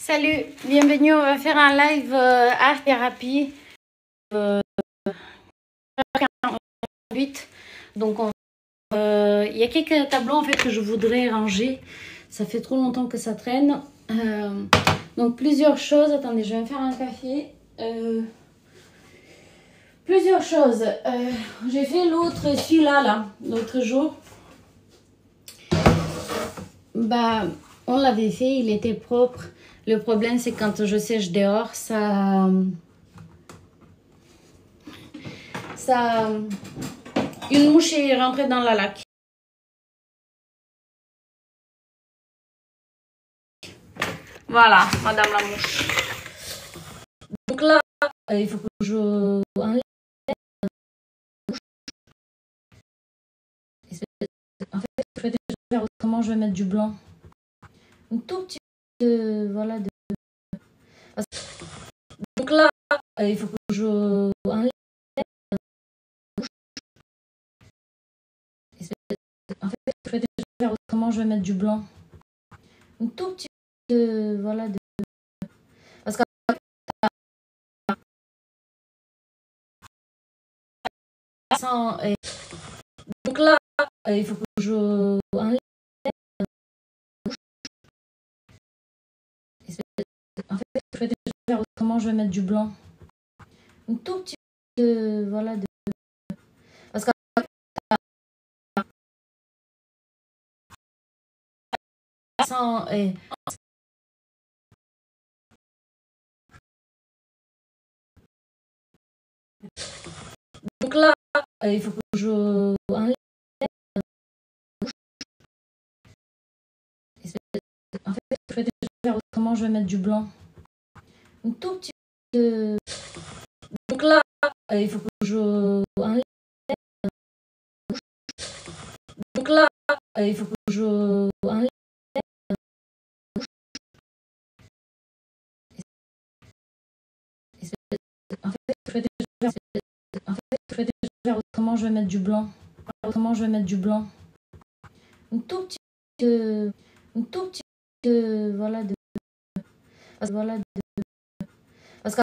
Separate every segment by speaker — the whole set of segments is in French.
Speaker 1: Salut, bienvenue, on va faire un live art thérapie 48. Donc il y a quelques tableaux en fait que je voudrais ranger. Ça fait trop longtemps que ça traîne. Donc plusieurs choses. Attendez, je vais me faire un café. Plusieurs choses. J'ai fait celui-là là, l'autre jour. Bah, on l'avait fait, il était propre. Le problème, c'est quand je sèche dehors, une mouche est rentrée dans la laque. Voilà, madame la mouche. Donc là, il faut que je enlève. En fait, je vais déjà faire autrement, je vais mettre du blanc. Un tout petit peu de... Voilà. Donc là, il faut que je enlève. En fait, je vais déjà faire autrement, je vais mettre du blanc. Un tout petit peu de... Voilà. Parce que donc là, il faut que je enlève. En fait, je vais déjà faire autrement, je vais mettre du blanc. Un tout petit peu de... Voilà. Parce que donc là, il faut que je enlève. En fait, je vais déjà faire autrement, je vais mettre du blanc. Un tout petit peu de... Donc là, il faut que je enlève. Donc là, il faut que je enlève. En fait, je vais déjà faire autrement, je vais mettre du blanc. Autrement, je vais mettre du blanc. Un tout petit peu de... Un tout petit peu de... Voilà. Voilà. Parce que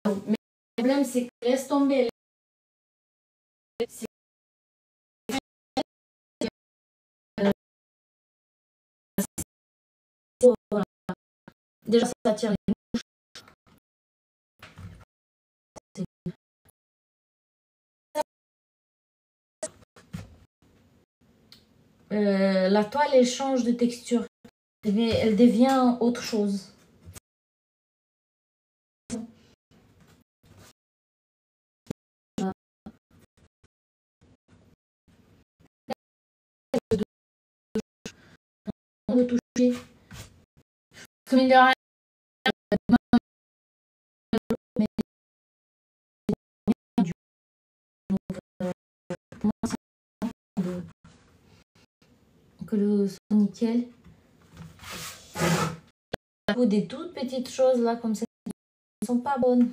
Speaker 1: le problème, c'est que laisse tomber. Déjà, ça tire les mouches. La toile, elle change de texture. Elle devient autre chose. De toucher. Comme de rien. Que le son nickel. Des toutes petites choses là comme ça ne sont pas bonnes.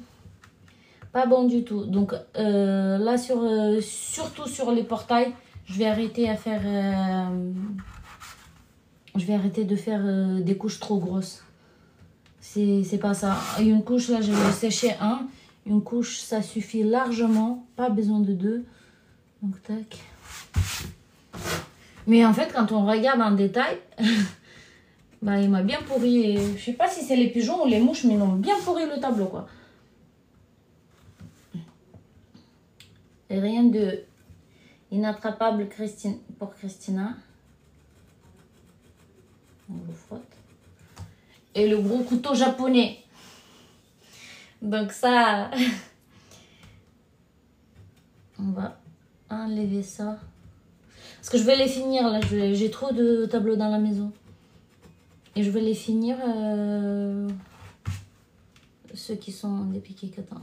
Speaker 1: Pas bon du tout. Donc là surtout sur les portails, je vais arrêter à faire je vais arrêter de faire des couches trop grosses. C'est pas ça. Une couche là, je vais sécher un. Une couche ça suffit largement, pas besoin de deux. Donc tac. Mais en fait quand on regarde en détail bah il m'a bien pourri. Je sais pas si c'est les pigeons ou les mouches, mais ils m'ont bien pourri le tableau quoi. Et rien de inattrapable pour Christina. On le frotte. Et le gros couteau japonais. Donc ça, on va enlever ça. Parce que je vais les finir là, j'ai trop de tableaux dans la maison. Et je vais les finir, ceux qui sont des piquets catins.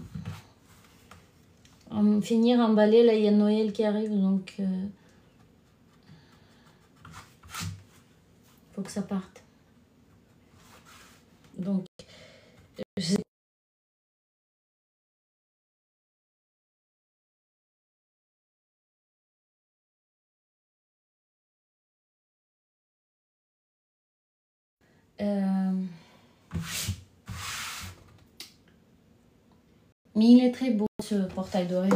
Speaker 1: Finir, emballer, là il y a Noël qui arrive, donc faut que ça parte. Donc, je mais il est très beau ce portail doré.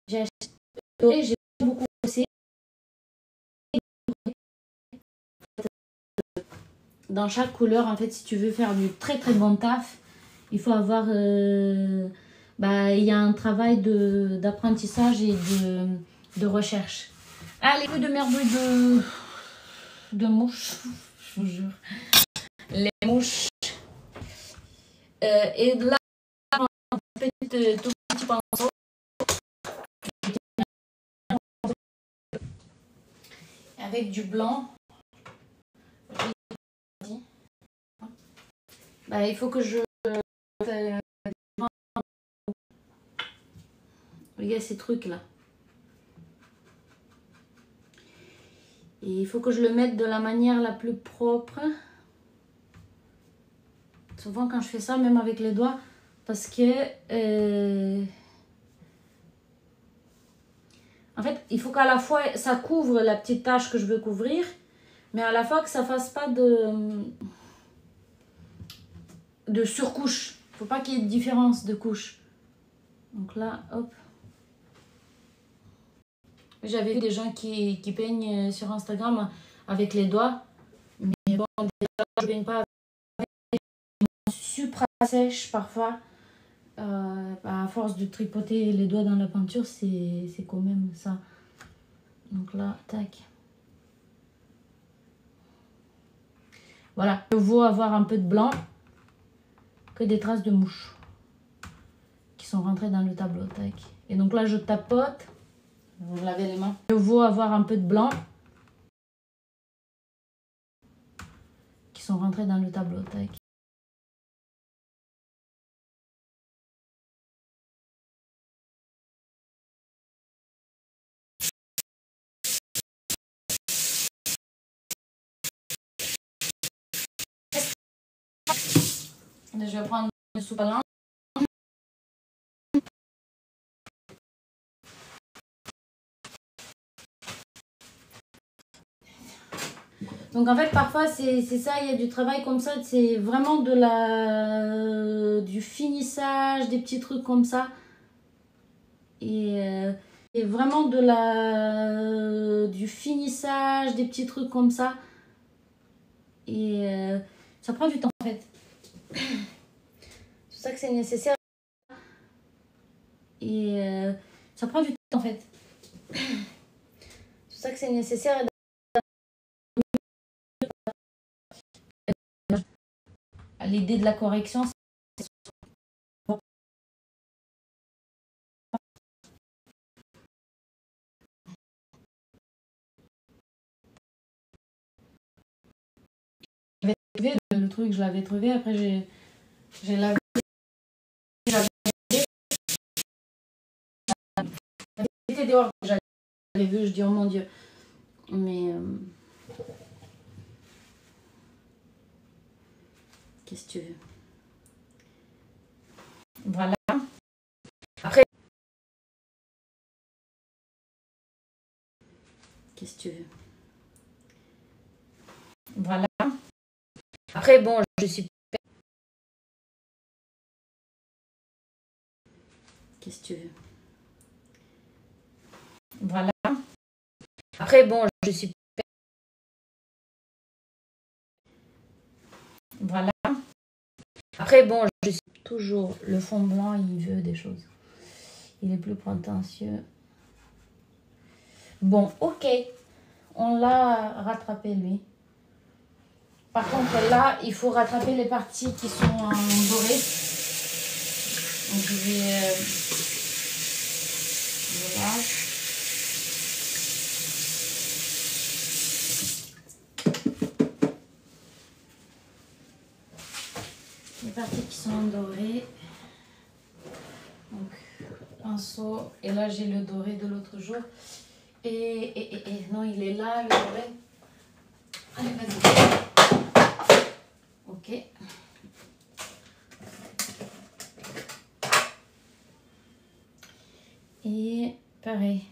Speaker 1: J'ai acheté doré, j'ai beaucoup bossé. Dans chaque couleur, en fait, si tu veux faire du très très bon taf, il faut avoir... il y a un travail d'apprentissage et de recherche. Ah, les coups de merdouille de mouches, je vous jure. Les mouches. Et là, tout petit pinceau. Avec du blanc. Il faut que je... Il y a ces trucs là. Et il faut que je le mette de la manière la plus propre. Souvent quand je fais ça, même avec les doigts, parce que... en fait, il faut qu'à la fois ça couvre la petite tache que je veux couvrir, mais à la fois que ça fasse pas de surcouche. Il ne faut pas qu'il y ait de différence de couche. Donc là, hop. J'avais vu des gens qui peignent sur Instagram avec les doigts. Mais bon, déjà, je ne peigne pas avec les doigts super sèches parfois. À force de tripoter les doigts dans la peinture, c'est quand même ça. Donc là, tac. Voilà, je veux avoir un peu de blanc que des traces de mouches qui sont rentrées dans le tableau, tac. Et donc là, je tapote. Vous lavez les mains. Je veux avoir un peu de blanc qui sont rentrés dans le tableau, tac. Je vais prendre une soupe à l'encre. Donc en fait parfois c'est ça, il y a du travail comme ça, c'est vraiment du finissage, des petits trucs comme ça. Et vraiment du finissage, des petits trucs comme ça. Et ça prend du temps en fait. C'est pour ça que c'est nécessaire. Et ça prend du temps en fait. C'est pour ça que c'est nécessaire. L'idée de la correction, c'est... J'avais trouvé le truc, je l'avais trouvé, après j'ai lavé. J'étais dehors, j'avais vu, je dis oh mon Dieu. Mais qu'est-ce que tu veux? Voilà. Après, qu'est-ce que tu veux? Voilà. Après, bon, je suis... Qu'est-ce que tu veux? Voilà. Après, bon, je suis... Voilà. Après, bon, je suis... Toujours, le fond blanc, il veut des choses. Il est plus prétentieux. Bon, ok. On l'a rattrapé, lui. Par contre, là, il faut rattraper les parties qui sont dorées. Donc, je vais... voilà. Les parties qui sont dorées. Donc, pinceau. Et là, j'ai le doré de l'autre jour. Et non, il est là, le doré. Allez, vas-y. Ok. Et pareil.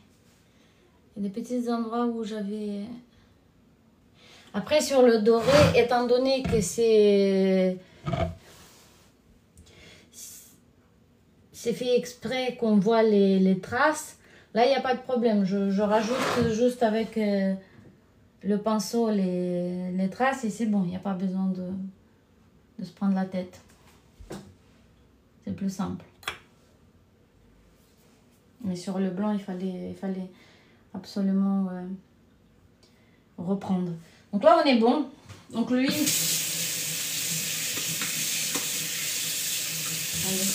Speaker 1: Il y a des petits endroits où j'avais... Après, sur le doré, étant donné que c'est fait exprès qu'on voit les traces, là, il n'y a pas de problème. Je rajoute juste avec le pinceau les traces et c'est bon. Il n'y a pas besoin de se prendre la tête. C'est plus simple. Mais sur le blanc, il fallait absolument reprendre. Donc là, on est bon. Donc lui... Allez.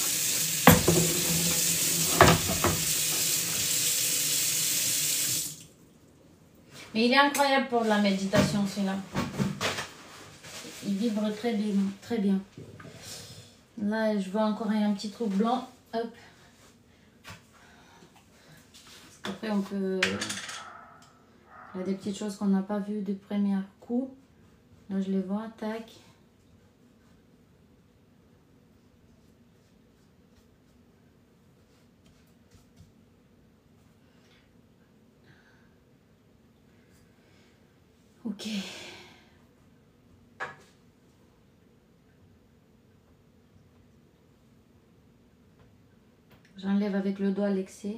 Speaker 1: Mais il est incroyable pour de la méditation, celui-là. Il vibre très bien, très bien. Là, je vois encore un petit trou blanc. Hop. Après, on peut... Il y a des petites choses qu'on n'a pas vues du premier coup. Là, je les vois. Tac. Ok. J'enlève avec le doigt l'excès.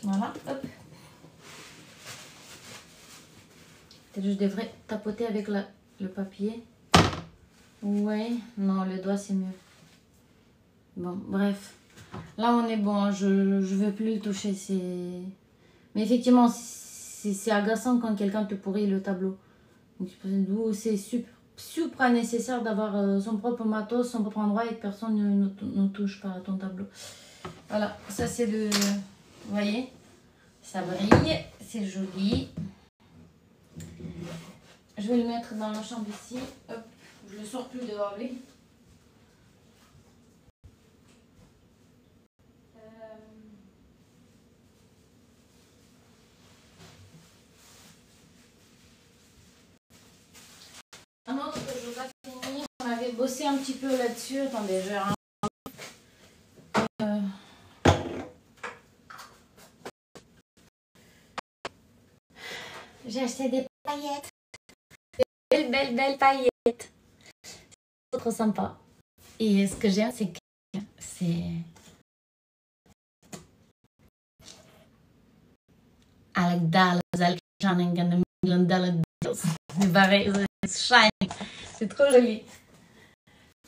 Speaker 1: Voilà, hop. Peut-être que je devrais tapoter avec le papier. Ouais, non, le doigt c'est mieux. Bon, bref. Là, on est bon. Je ne veux plus le toucher. Mais effectivement, c'est agaçant quand quelqu'un te pourrit le tableau. D'où c'est supra nécessaire d'avoir son propre matos, son propre endroit et que personne ne touche pas à ton tableau. Voilà, ça c'est le... Vous voyez, ça brille, c'est joli. Je vais le mettre dans la chambre ici. Hop, je le sors plus dehors lui. Un autre que je ne veux pas finir, on avait bossé un petit peu là-dessus. Attendez, je vais... J'ai acheté des paillettes. Des belles paillettes. C'est trop sympa. Et ce que j'aime, c'est que c'est... I like dollars, I like shining and the $1,000,000 bills. C'est pareil, c'est shiny. C'est trop joli.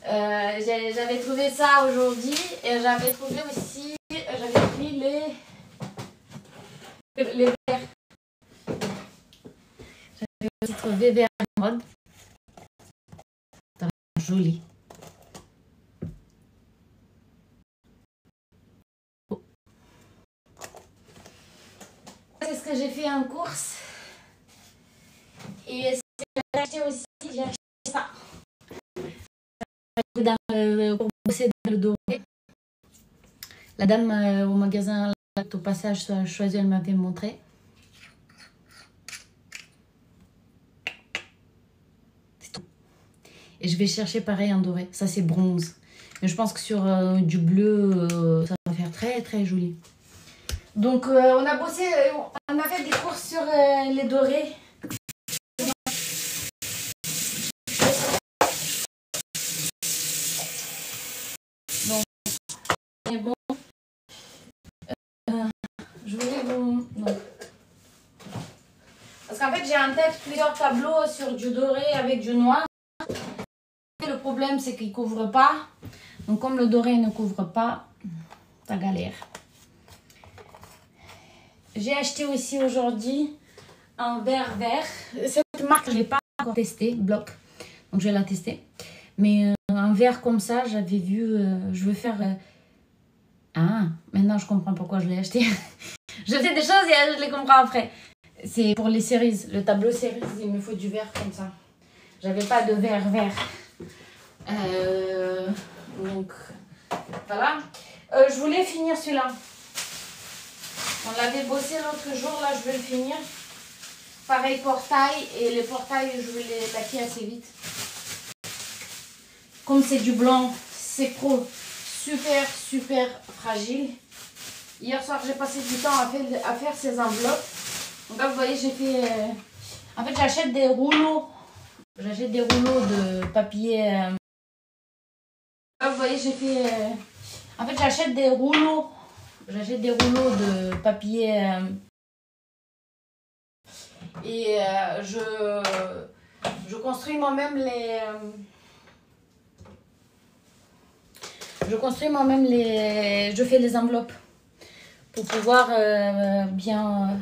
Speaker 1: J'avais trouvé ça aujourd'hui et j'avais trouvé aussi, j'avais pris les verres. J'avais aussi trouvé verres en mode. Joli. C'est ce que j'ai fait en course. Et j'ai acheté aussi, j'ai acheté ça. Pour bosser dans le doré. La dame au magasin, au passage choisi, elle m'avait montré. C'est tout. Et je vais chercher pareil en doré. Ça c'est bronze. Mais je pense que sur du bleu, ça va faire très très joli. Donc on a bossé, on a fait des courses sur les dorés. Donc, c'est bon. Je voulais vous... Non. Parce qu'en fait, j'ai en tête plusieurs tableaux sur du doré avec du noir. Et le problème, problème, c'est qu'il ne couvre pas. Donc, comme le doré ne couvre pas, ça galère. J'ai acheté aussi aujourd'hui un verre vert. Cette marque, je ne l'ai pas encore testé, Bloc. Donc, je vais la tester. Mais un verre comme ça, j'avais vu, je veux faire... Ah, maintenant je comprends pourquoi je l'ai acheté. Je fais des choses et je les comprends après. C'est pour les cerises, le tableau cerises, il me faut du verre comme ça. J'avais pas de verre vert. Donc, voilà. Je voulais finir celui-là. On l'avait bossé l'autre jour, là je vais le finir. Pareil portail, et les portails je vais les taquer assez vite. Comme c'est du blanc, c'est pro, super fragile. Hier soir j'ai passé du temps à faire ces enveloppes. Donc là vous voyez j'ai fait... En fait j'achète des rouleaux. J'achète des rouleaux de papier... Là vous voyez j'ai fait... En fait j'achète des rouleaux. J'achète des rouleaux de papier... Et je construis moi-même les... Je fais les enveloppes pour pouvoir bien...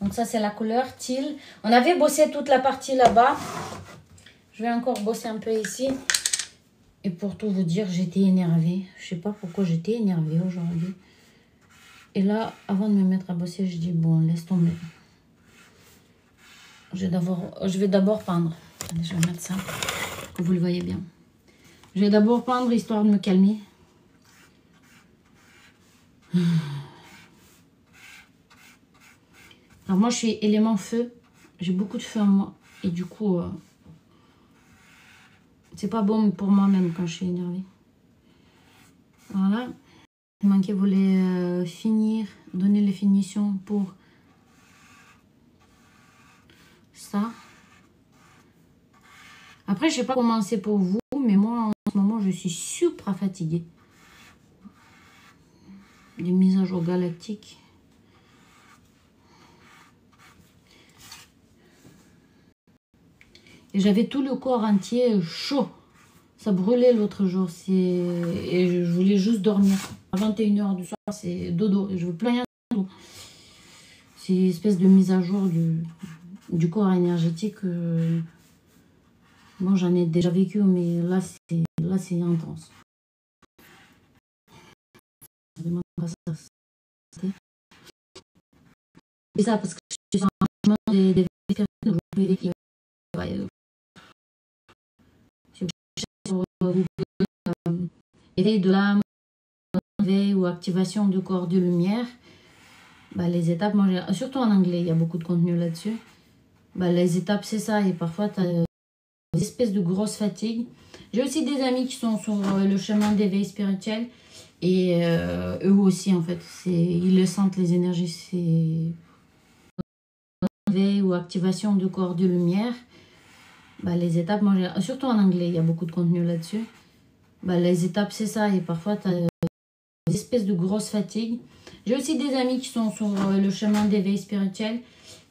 Speaker 1: Donc ça c'est la couleur teal. On avait bossé toute la partie là-bas. Je vais encore bosser un peu ici. Et pour tout vous dire, j'étais énervée. Je sais pas pourquoi j'étais énervée aujourd'hui. Et là, avant de me mettre à bosser, je dis bon, laisse tomber. Je vais d'abord peindre. Allez, je vais mettre ça, que vous le voyez bien. Je vais d'abord peindre, histoire de me calmer. Alors moi, je suis élément feu. J'ai beaucoup de feu en moi. Et du coup, c'est pas bon pour moi-même quand je suis énervée. Voilà. Il manquait, voulait finir, donner les finitions pour ça. Après, je sais pas comment c'est pour vous, mais moi, en ce moment, je suis super fatiguée. Des mises à jour galactiques. Et j'avais tout le corps entier chaud. Ça brûlait l'autre jour. Et je voulais juste dormir. À 21 h du soir, c'est dodo. Et je veux plus rien du tout. C'est une espèce de mise à jour du corps énergétique. Bon, j'en ai déjà vécu, mais là, c'est intense. C'est ça, parce que je suis sur un chemin des éveil de l'âme, éveil ou activation du corps de lumière. Bah, les étapes, moi, surtout en anglais, il y a beaucoup de contenu là-dessus. Bah, les étapes, c'est ça. Et parfois, tu as des espèces de grosses fatigues. J'ai aussi des amis qui sont sur le chemin d'éveil spirituel. Et eux aussi, en fait, ils le sentent, les énergies. C'est éveil ou activation du corps de lumière. Bah, les étapes, moi, surtout en anglais, il y a beaucoup de contenu là-dessus. Bah, les étapes, c'est ça. Et parfois, tu as des espèces de grosses fatigues. J'ai aussi des amis qui sont sur le chemin d'éveil spirituel.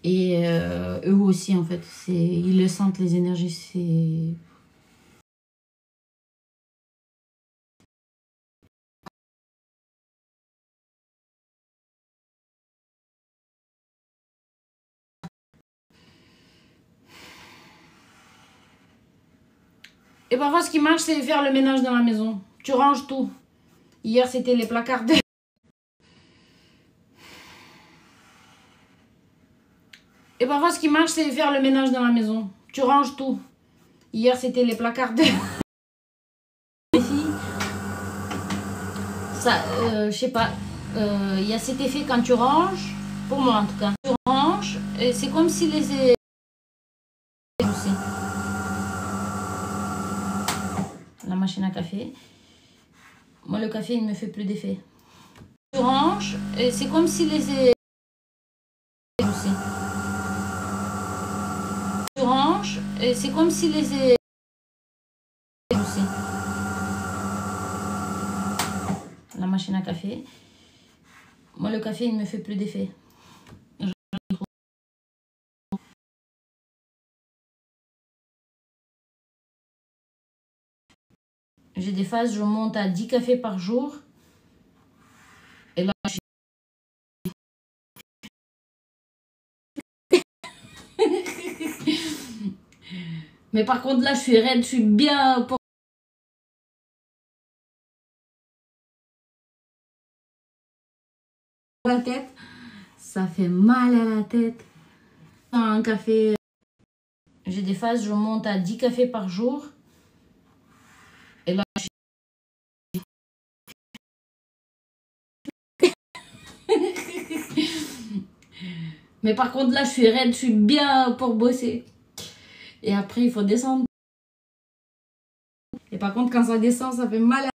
Speaker 1: Et eux aussi, en fait, ils le sentent, les énergies. C'est... Et parfois, ce qui marche, c'est faire le ménage dans la maison. Tu ranges tout. Hier, c'était les placards de... Et parfois, ce qui marche, c'est faire le ménage dans la maison. Tu ranges tout. Hier, c'était les placards de... Ça, je sais pas. Il y a cet effet quand tu ranges. Pour moi, en tout cas. Tu ranges, et c'est comme si les... La machine à café. Moi, le café, il me fait plus d'effet. Tu ranges, et c'est comme si les... Tu ranges, et c'est comme si les... La machine à café. Moi, le café, il me fait plus d'effet. J'ai des phases, je monte à 10 cafés par jour. Et là, mais par contre, là, je suis raide, je suis bien pour la tête. Ça fait mal à la tête. Un café. J'ai des phases, je monte à 10 cafés par jour. Et là, mais par contre, là, je suis raide, je suis bien pour bosser. Et après, il faut descendre. Et par contre, quand ça descend, ça fait mal à